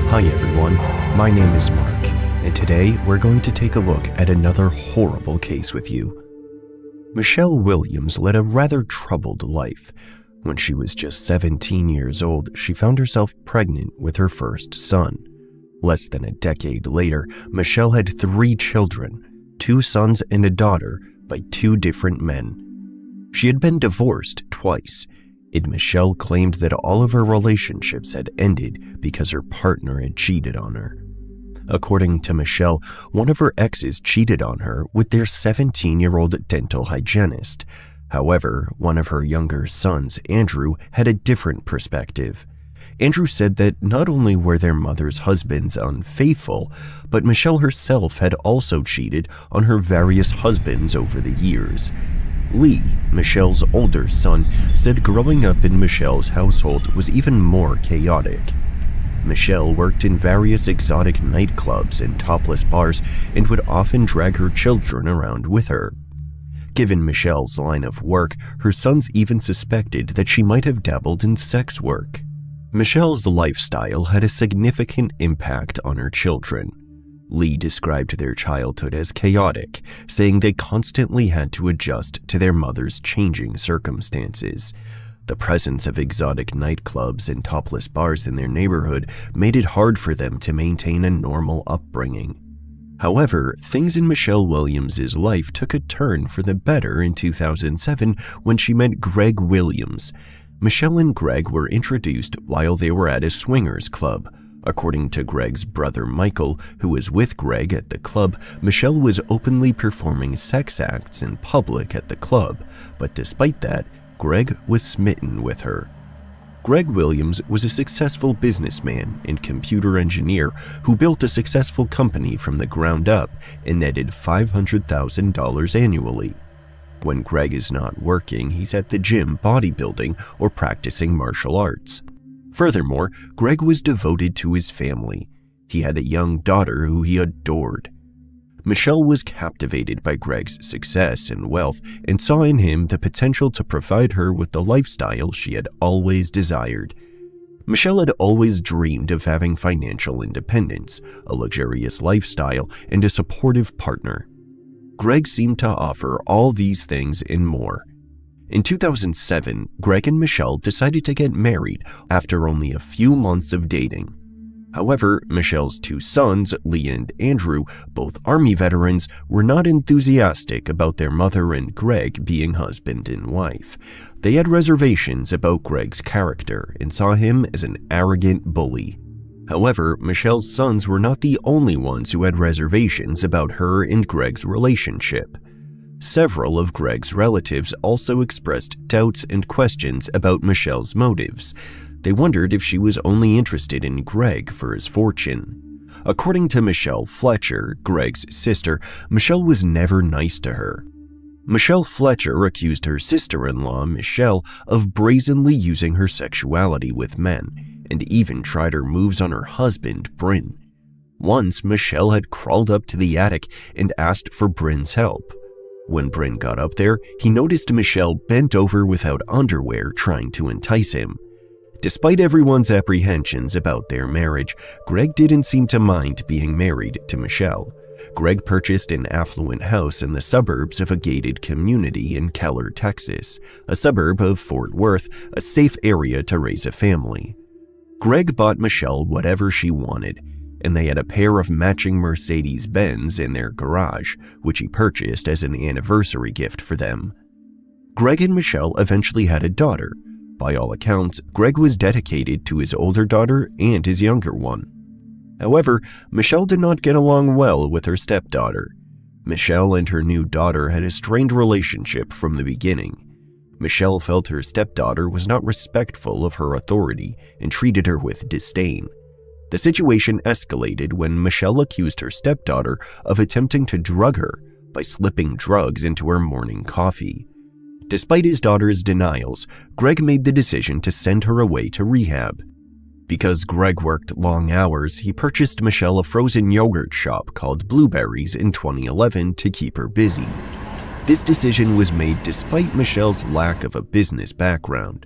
Hi everyone, my name is Mark, and today we're going to take a look at another horrible case with you. Michelle Williams led a rather troubled life. When she was just 17 years old, she found herself pregnant with her first son. Less than a decade later, Michelle had 3 children, 2 sons and a daughter, by 2 different men. She had been divorced twice, and Michelle claimed that all of her relationships had ended because her partner had cheated on her. According to Michelle, one of her exes cheated on her with their 17-year-old dental hygienist. However, one of her younger sons, Andrew, had a different perspective. Andrew said that not only were their mother's husbands unfaithful, but Michelle herself had also cheated on her various husbands over the years. Lee, Michelle's older son, said growing up in Michelle's household was even more chaotic. Michelle worked in various exotic nightclubs and topless bars and would often drag her children around with her. Given Michelle's line of work, her sons even suspected that she might have dabbled in sex work. Michelle's lifestyle had a significant impact on her children. Lee described their childhood as chaotic, saying they constantly had to adjust to their mother's changing circumstances. The presence of exotic nightclubs and topless bars in their neighborhood made it hard for them to maintain a normal upbringing. However, things in Michelle Williams' life took a turn for the better in 2007 when she met Greg Williams. Michelle and Greg were introduced while they were at a swingers club. According to Greg's brother Michael, who was with Greg at the club, Michelle was openly performing sex acts in public at the club, but despite that, Greg was smitten with her. Greg Williams was a successful businessman and computer engineer who built a successful company from the ground up and netted $500,000 annually. When Greg is not working, he's at the gym bodybuilding or practicing martial arts. Furthermore, Greg was devoted to his family. He had a young daughter who he adored. Michelle was captivated by Greg's success and wealth and saw in him the potential to provide her with the lifestyle she had always desired. Michelle had always dreamed of having financial independence, a luxurious lifestyle, and a supportive partner. Greg seemed to offer all these things and more. In 2007, Greg and Michelle decided to get married after only a few months of dating. However, Michelle's 2 sons, Lee and Andrew, both Army veterans, were not enthusiastic about their mother and Greg being husband and wife. They had reservations about Greg's character and saw him as an arrogant bully. However, Michelle's sons were not the only ones who had reservations about her and Greg's relationship. Several of Greg's relatives also expressed doubts and questions about Michelle's motives. They wondered if she was only interested in Greg for his fortune. According to Michelle Fletcher, Greg's sister, Michelle was never nice to her. Michelle Fletcher accused her sister-in-law, Michelle, of brazenly using her sexuality with men, and even tried her moves on her husband, Bryn. Once, Michelle had crawled up to the attic and asked for Bryn's help. When Bryn got up there, he noticed Michelle bent over without underwear trying to entice him. Despite everyone's apprehensions about their marriage, Greg didn't seem to mind being married to Michelle. Greg purchased an affluent house in the suburbs of a gated community in Keller, Texas, a suburb of Fort Worth, a safe area to raise a family. Greg bought Michelle whatever she wanted, and they had a pair of matching Mercedes-Benz in their garage, which he purchased as an anniversary gift for them. Greg and Michelle eventually had a daughter. By all accounts, Greg was dedicated to his older daughter and his younger one. However, Michelle did not get along well with her stepdaughter. Michelle and her new daughter had a strained relationship from the beginning. Michelle felt her stepdaughter was not respectful of her authority and treated her with disdain. The situation escalated when Michelle accused her stepdaughter of attempting to drug her by slipping drugs into her morning coffee. Despite his daughter's denials, Greg made the decision to send her away to rehab. Because Greg worked long hours, he purchased Michelle a frozen yogurt shop called Blueberries in 2011 to keep her busy. This decision was made despite Michelle's lack of a business background.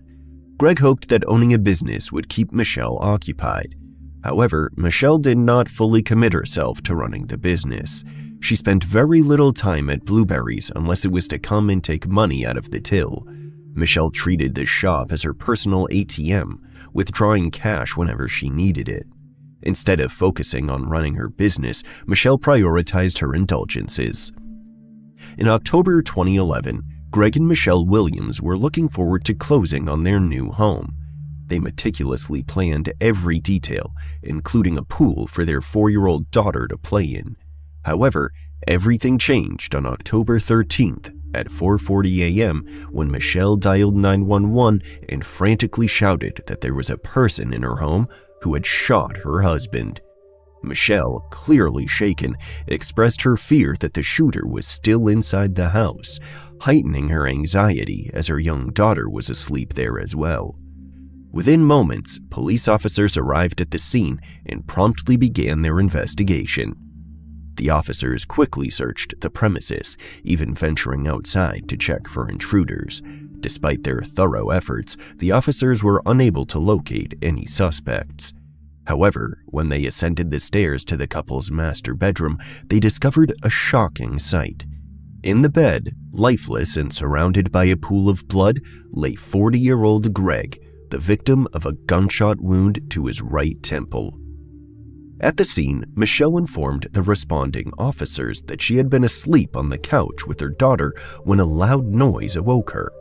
Greg hoped that owning a business would keep Michelle occupied. However, Michelle did not fully commit herself to running the business. She spent very little time at Blueberries unless it was to come and take money out of the till. Michelle treated the shop as her personal ATM, withdrawing cash whenever she needed it. Instead of focusing on running her business, Michelle prioritized her indulgences. In October 2011, Greg and Michelle Williams were looking forward to closing on their new home. They meticulously planned every detail, including a pool for their 4-year-old daughter to play in. However, everything changed on October 13th at 4:40 a.m. when Michelle dialed 911 and frantically shouted that there was a person in her home who had shot her husband. Michelle, clearly shaken, expressed her fear that the shooter was still inside the house, heightening her anxiety as her young daughter was asleep there as well. Within moments, police officers arrived at the scene and promptly began their investigation. The officers quickly searched the premises, even venturing outside to check for intruders. Despite their thorough efforts, the officers were unable to locate any suspects. However, when they ascended the stairs to the couple's master bedroom, they discovered a shocking sight. In the bed, lifeless and surrounded by a pool of blood, lay 40-year-old Greg, the victim of a gunshot wound to his right temple. At the scene, Michelle informed the responding officers that she had been asleep on the couch with her daughter when a loud noise awoke her.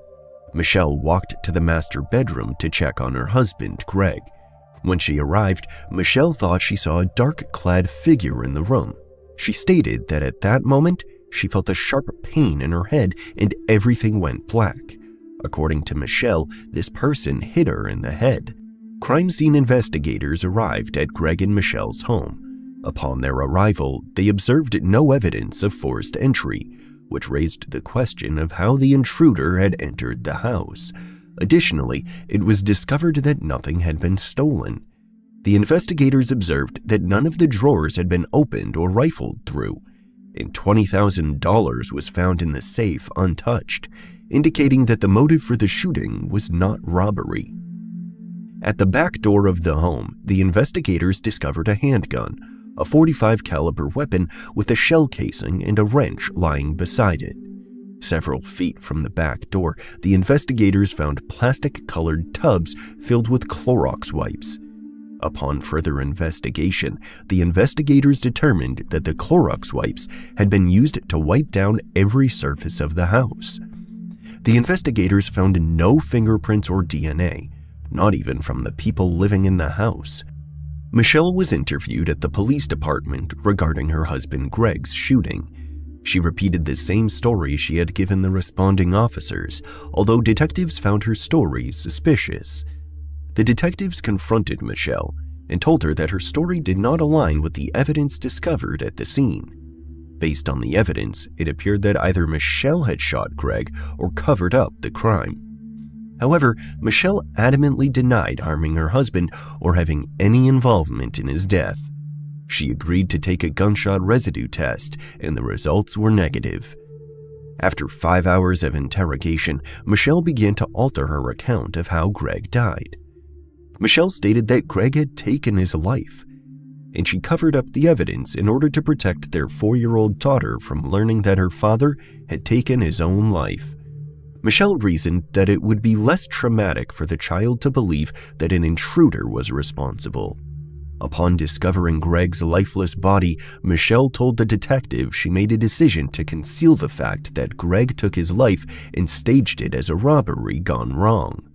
Michelle walked to the master bedroom to check on her husband, Greg. When she arrived, Michelle thought she saw a dark-clad figure in the room. She stated that at that moment, she felt a sharp pain in her head and everything went black. According to Michelle, this person hit her in the head. Crime scene investigators arrived at Greg and Michelle's home. Upon their arrival, they observed no evidence of forced entry, which raised the question of how the intruder had entered the house. Additionally, it was discovered that nothing had been stolen. The investigators observed that none of the drawers had been opened or rifled through, and $20,000 was found in the safe untouched, indicating that the motive for the shooting was not robbery. At the back door of the home, the investigators discovered a handgun, a .45 caliber weapon with a shell casing and a wrench lying beside it. Several feet from the back door, the investigators found plastic-colored tubs filled with Clorox wipes. Upon further investigation, the investigators determined that the Clorox wipes had been used to wipe down every surface of the house. The investigators found no fingerprints or DNA, not even from the people living in the house. Michelle was interviewed at the police department regarding her husband Greg's shooting. She repeated the same story she had given the responding officers, although detectives found her story suspicious. The detectives confronted Michelle and told her that her story did not align with the evidence discovered at the scene. Based on the evidence, it appeared that either Michelle had shot Greg or covered up the crime. However, Michelle adamantly denied harming her husband or having any involvement in his death. She agreed to take a gunshot residue test, and the results were negative. After 5 hours of interrogation, Michelle began to alter her account of how Greg died. Michelle stated that Greg had taken his life, and she covered up the evidence in order to protect their 4-year-old daughter from learning that her father had taken his own life. Michelle reasoned that it would be less traumatic for the child to believe that an intruder was responsible. Upon discovering Greg's lifeless body, Michelle told the detective she made a decision to conceal the fact that Greg took his life and staged it as a robbery gone wrong.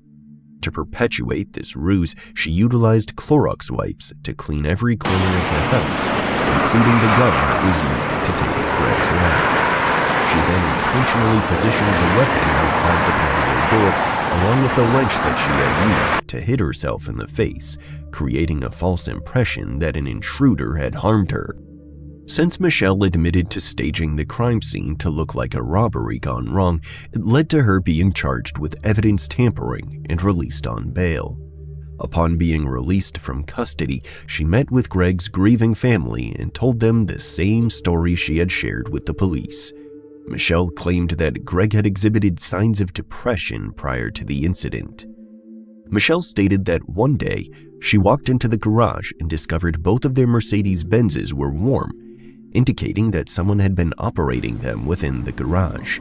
To perpetuate this ruse, she utilized Clorox wipes to clean every corner of the house, including the gun that was used to take Greg's life. She then intentionally positioned the weapon outside the patio door, along with the wrench that she had used to hit herself in the face, creating a false impression that an intruder had harmed her. Since Michelle admitted to staging the crime scene to look like a robbery gone wrong, it led to her being charged with evidence tampering and released on bail. Upon being released from custody, she met with Greg's grieving family and told them the same story she had shared with the police. Michelle claimed that Greg had exhibited signs of depression prior to the incident. Michelle stated that one day, she walked into the garage and discovered both of their Mercedes-Benzes were warm, indicating that someone had been operating them within the garage.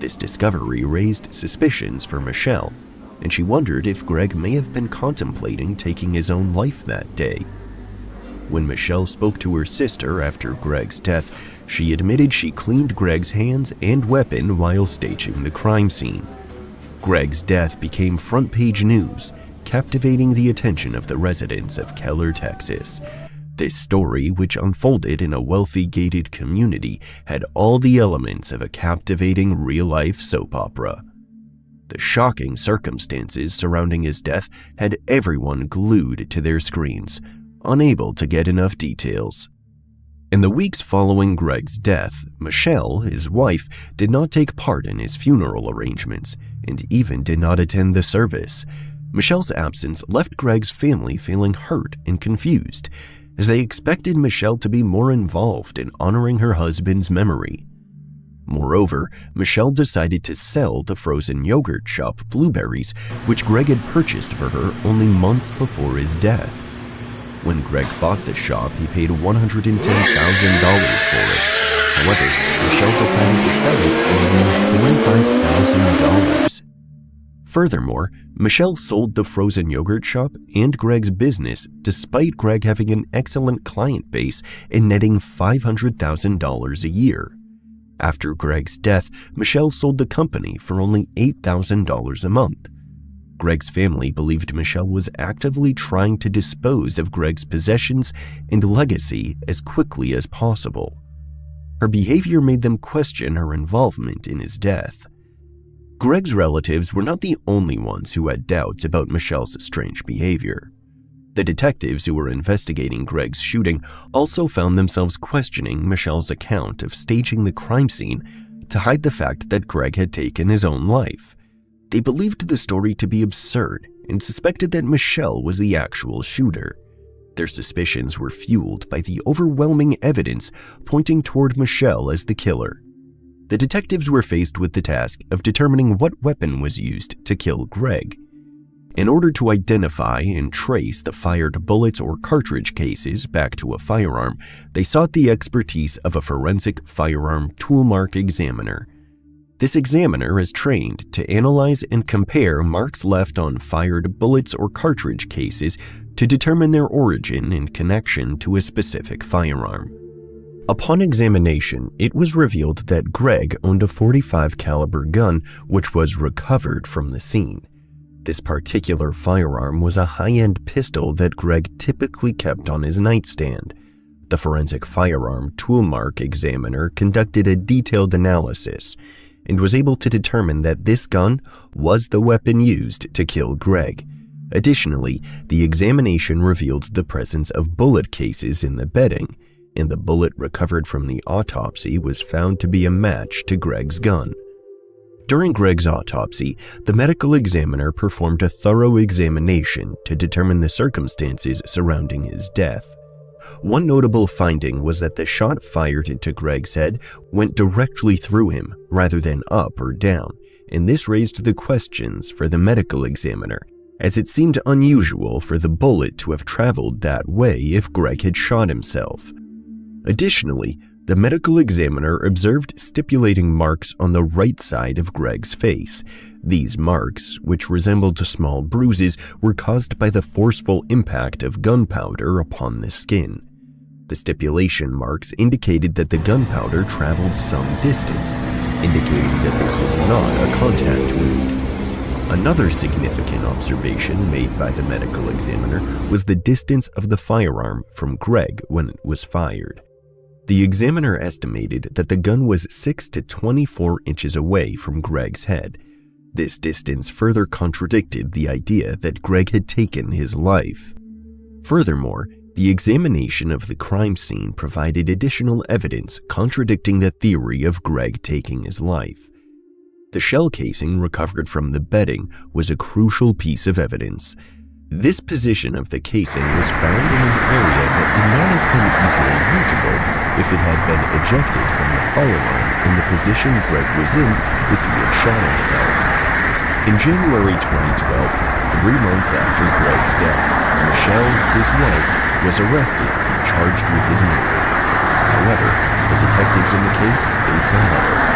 This discovery raised suspicions for Michelle, and she wondered if Greg may have been contemplating taking his own life that day. When Michelle spoke to her sister after Greg's death, she admitted she cleaned Greg's hands and weapon while staging the crime scene. Greg's death became front-page news, captivating the attention of the residents of Keller, Texas. This story, which unfolded in a wealthy gated community, had all the elements of a captivating real-life soap opera. The shocking circumstances surrounding his death had everyone glued to their screens, unable to get enough details. In the weeks following Greg's death, Michelle, his wife, did not take part in his funeral arrangements and even did not attend the service. Michelle's absence left Greg's family feeling hurt and confused, as they expected Michelle to be more involved in honoring her husband's memory. Moreover, Michelle decided to sell the frozen yogurt shop Blueberries, which Greg had purchased for her only months before his death. When Greg bought the shop, he paid $110,000 for it. However, Michelle decided to sell it for only $45,000. Furthermore, Michelle sold the frozen yogurt shop and Greg's business despite Greg having an excellent client base and netting $500,000 a year. After Greg's death, Michelle sold the company for only $8,000 a month. Greg's family believed Michelle was actively trying to dispose of Greg's possessions and legacy as quickly as possible. Her behavior made them question her involvement in his death. Greg's relatives were not the only ones who had doubts about Michelle's strange behavior. The detectives who were investigating Greg's shooting also found themselves questioning Michelle's account of staging the crime scene to hide the fact that Greg had taken his own life. They believed the story to be absurd and suspected that Michelle was the actual shooter. Their suspicions were fueled by the overwhelming evidence pointing toward Michelle as the killer. The detectives were faced with the task of determining what weapon was used to kill Greg. In order to identify and trace the fired bullets or cartridge cases back to a firearm, they sought the expertise of a forensic firearm toolmark examiner. This examiner is trained to analyze and compare marks left on fired bullets or cartridge cases to determine their origin and connection to a specific firearm. Upon examination, it was revealed that Greg owned a .45 caliber gun which was recovered from the scene. This particular firearm was a high-end pistol that Greg typically kept on his nightstand. The forensic firearm toolmark examiner conducted a detailed analysis and was able to determine that this gun was the weapon used to kill Greg. Additionally, the examination revealed the presence of bullet cases in the bedding, and the bullet recovered from the autopsy was found to be a match to Greg's gun. During Greg's autopsy, the medical examiner performed a thorough examination to determine the circumstances surrounding his death. One notable finding was that the shot fired into Greg's head went directly through him rather than up or down, and this raised the questions for the medical examiner, as it seemed unusual for the bullet to have traveled that way if Greg had shot himself. Additionally, the medical examiner observed stipulating marks on the right side of Greg's face. These marks, which resembled small bruises, were caused by the forceful impact of gunpowder upon the skin. The stipulation marks indicated that the gunpowder traveled some distance, indicating that this was not a contact wound. Another significant observation made by the medical examiner was the distance of the firearm from Greg when it was fired. The examiner estimated that the gun was 6 to 24 inches away from Greg's head. This distance further contradicted the idea that Greg had taken his life. Furthermore, the examination of the crime scene provided additional evidence contradicting the theory of Greg taking his life. The shell casing recovered from the bedding was a crucial piece of evidence. This position of the casing was found in an area that would not have been easily reachable if it had been ejected from the firearm in the position Greg was in if he had shot himself. In January 2012, 3 months after Greg's death, Michelle his wife, was arrested and charged with his murder. However, the detectives in the case faced a headache.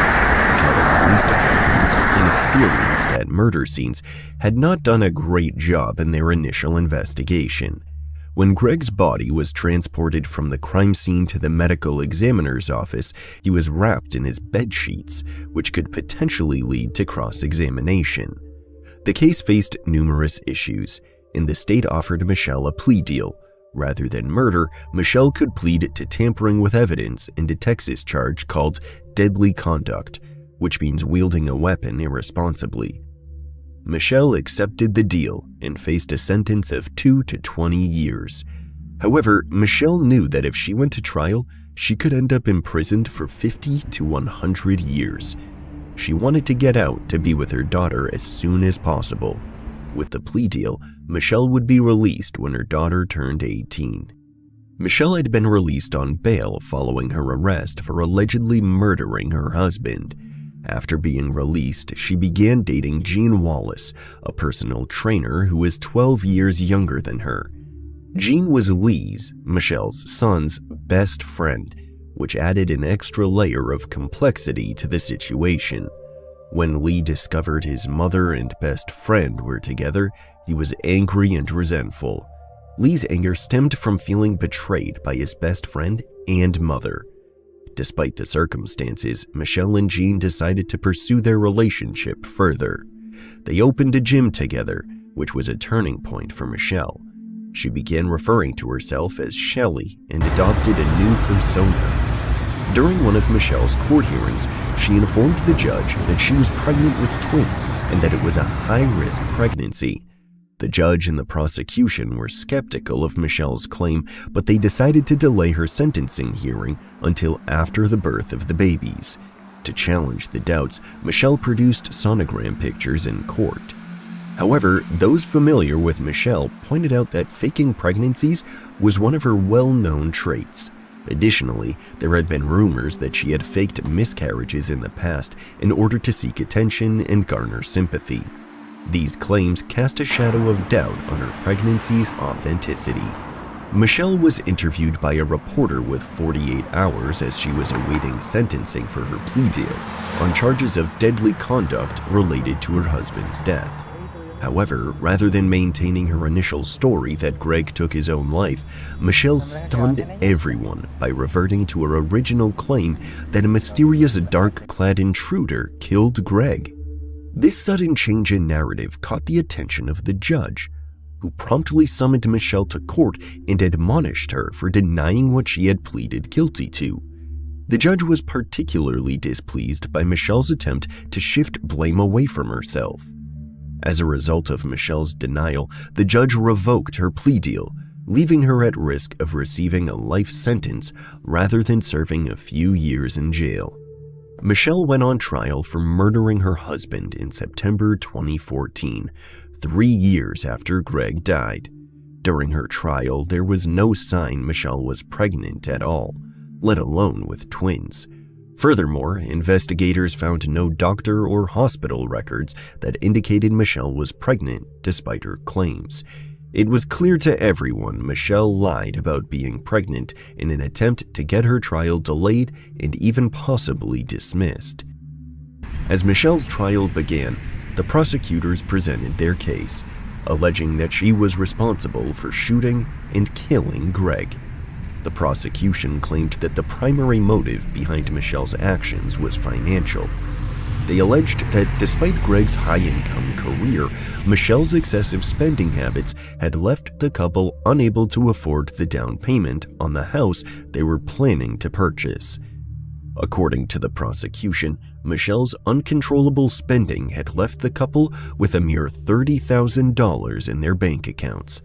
The Kelly Police Department, inexperienced at murder scenes, had not done a great job in their initial investigation. When Greg's body was transported from the crime scene to the medical examiner's office, he was wrapped in his bed sheets, which could potentially lead to cross-examination. The case faced numerous issues, and the state offered Michelle a plea deal. Rather than murder, Michelle could plead to tampering with evidence and a Texas charge called deadly conduct, which means wielding a weapon irresponsibly. Michelle accepted the deal and faced a sentence of 2 to 20 years. However, Michelle knew that if she went to trial, she could end up imprisoned for 50 to 100 years. She wanted to get out to be with her daughter as soon as possible. With the plea deal, Michelle would be released when her daughter turned 18. Michelle had been released on bail following her arrest for allegedly murdering her husband. After being released, she began dating Gene Wallace, a personal trainer who is 12 years younger than her. Gene was Lee's, Michelle's son's, best friend, which added an extra layer of complexity to the situation. When Lee discovered his mother and best friend were together, he was angry and resentful. Lee's anger stemmed from feeling betrayed by his best friend and mother. Despite the circumstances, Michelle and Gene decided to pursue their relationship further. They opened a gym together, which was a turning point for Michelle. She began referring to herself as Shelley and adopted a new persona. During one of Michelle's court hearings, she informed the judge that she was pregnant with twins and that it was a high-risk pregnancy. The judge and the prosecution were skeptical of Michelle's claim, but they decided to delay her sentencing hearing until after the birth of the babies. To challenge the doubts, Michelle produced sonogram pictures in court. However, those familiar with Michelle pointed out that faking pregnancies was one of her well-known traits. Additionally, there had been rumors that she had faked miscarriages in the past in order to seek attention and garner sympathy. These claims cast a shadow of doubt on her pregnancy's authenticity. Michelle was interviewed by a reporter with 48 hours as she was awaiting sentencing for her plea deal on charges of deadly conduct related to her husband's death. However, rather than maintaining her initial story that Greg took his own life, Michelle stunned everyone by reverting to her original claim that a mysterious dark-clad intruder killed Greg. This sudden change in narrative caught the attention of the judge, who promptly summoned Michelle to court and admonished her for denying what she had pleaded guilty to. The judge was particularly displeased by Michelle's attempt to shift blame away from herself. As a result of Michelle's denial, the judge revoked her plea deal, leaving her at risk of receiving a life sentence rather than serving a few years in jail. Michelle went on trial for murdering her husband in September 2014, 3 years after Greg died. During her trial, there was no sign Michelle was pregnant at all, let alone with twins. Furthermore, investigators found no doctor or hospital records that indicated Michelle was pregnant despite her claims. It was clear to everyone Michelle lied about being pregnant in an attempt to get her trial delayed and even possibly dismissed. As Michelle's trial began, the prosecutors presented their case, alleging that she was responsible for shooting and killing Greg. The prosecution claimed that the primary motive behind Michelle's actions was financial. They alleged that despite Greg's high-income career, Michelle's excessive spending habits had left the couple unable to afford the down payment on the house they were planning to purchase. According to the prosecution, Michelle's uncontrollable spending had left the couple with a mere $30,000 in their bank accounts.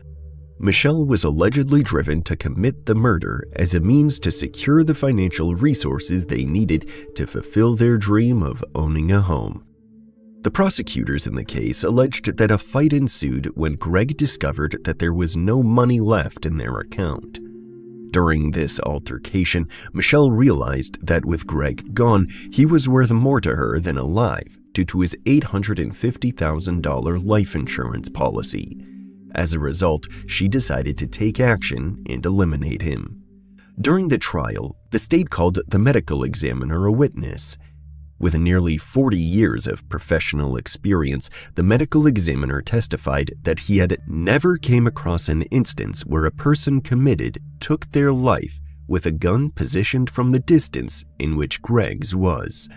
Michelle was allegedly driven to commit the murder as a means to secure the financial resources they needed to fulfill their dream of owning a home. The prosecutors in the case alleged that a fight ensued when Greg discovered that there was no money left in their account. During this altercation, Michelle realized that with Greg gone, he was worth more to her than alive due to his $850,000 life insurance policy. As a result, she decided to take action and eliminate him. During the trial, the state called the medical examiner a witness. With nearly 40 years of professional experience, the medical examiner testified that he had never came across an instance where a person committed took their life with a gun positioned from the distance in which Greg's was.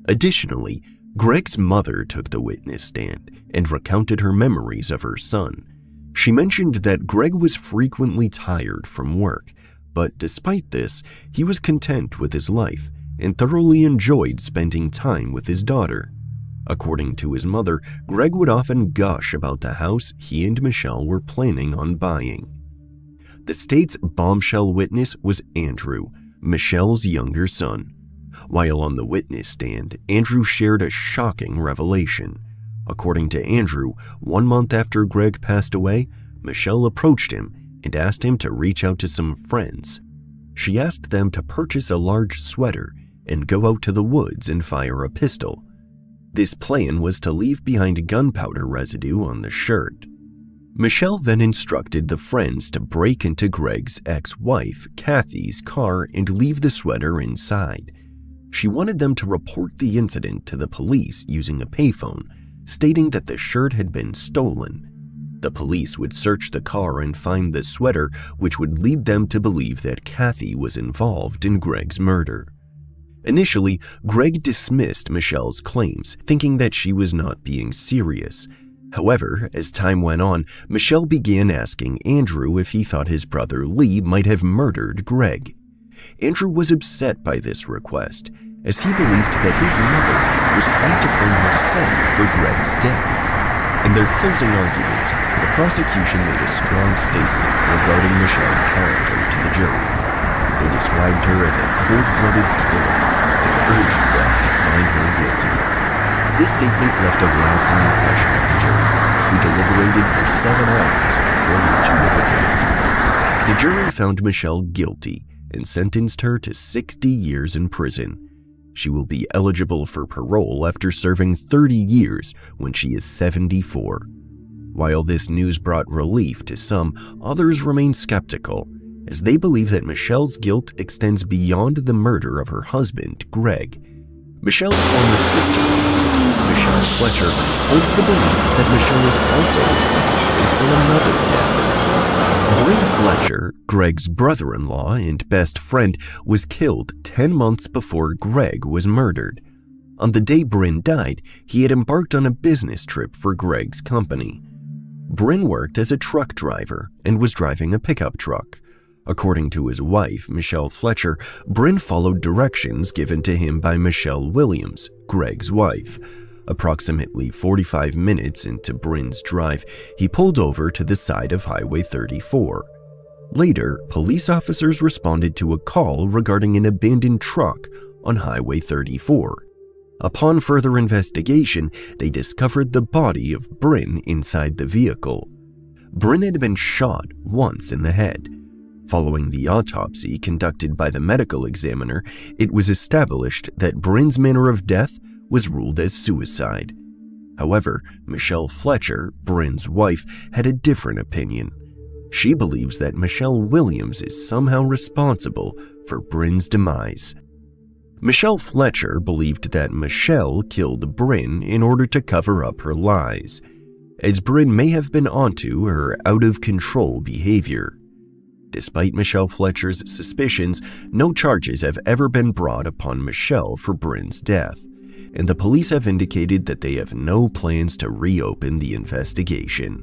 Additionally, Greg's mother took the witness stand and recounted her memories of her son. She mentioned that Greg was frequently tired from work, but despite this, he was content with his life and thoroughly enjoyed spending time with his daughter. According to his mother, Greg would often gush about the house he and Michelle were planning on buying. The state's bombshell witness was Andrew, Michelle's younger son. While on the witness stand, Andrew shared a shocking revelation. According to Andrew, 1 month after Greg passed away, Michelle approached him and asked him to reach out to some friends. She asked them to purchase a large sweater and go out to the woods and fire a pistol. This plan was to leave behind gunpowder residue on the shirt. Michelle then instructed the friends to break into Greg's ex-wife, Kathy's, car and leave the sweater inside. She wanted them to report the incident to the police using a payphone, stating that the shirt had been stolen. The police would search the car and find the sweater, which would lead them to believe that Kathy was involved in Greg's murder. Initially, Greg dismissed Michelle's claims, thinking that she was not being serious. However, as time went on, Michelle began asking Andrew if he thought his brother Lee might have murdered Greg. Andrew was upset by this request, as he believed that his mother was trying to frame her son for Greg's death. In their closing arguments, the prosecution made a strong statement regarding Michelle's character to the jury. They described her as a cold-blooded killer and urged them to find her guilty. This statement left a lasting impression on the jury, who deliberated for 7 hours before reaching a verdict. The jury found Michelle guilty and sentenced her to 60 years in prison. She will be eligible for parole after serving 30 years when she is 74. While this news brought relief to some, others remain skeptical, as they believe that Michelle's guilt extends beyond the murder of her husband, Greg. Michelle's former sister, Michelle Fletcher, holds the belief that Michelle is also responsible for another death. Bryn Fletcher, Greg's brother-in-law and best friend, was killed 10 months before Greg was murdered. On the day Bryn died, he had embarked on a business trip for Greg's company. Bryn worked as a truck driver and was driving a pickup truck. According to his wife, Michelle Fletcher, Bryn followed directions given to him by Michelle Williams, Greg's wife. Approximately 45 minutes into Bryn's drive, he pulled over to the side of Highway 34. Later, police officers responded to a call regarding an abandoned truck on Highway 34. Upon further investigation, they discovered the body of Bryn inside the vehicle. Bryn had been shot once in the head. Following the autopsy conducted by the medical examiner, it was established that Bryn's manner of death was ruled as suicide. However, Michelle Fletcher, Bryn's wife, had a different opinion. She believes that Michelle Williams is somehow responsible for Bryn's demise. Michelle Fletcher believed that Michelle killed Bryn in order to cover up her lies, as Bryn may have been onto her out-of-control behavior. Despite Michelle Fletcher's suspicions, no charges have ever been brought upon Michelle for Bryn's death, and the police have indicated that they have no plans to reopen the investigation.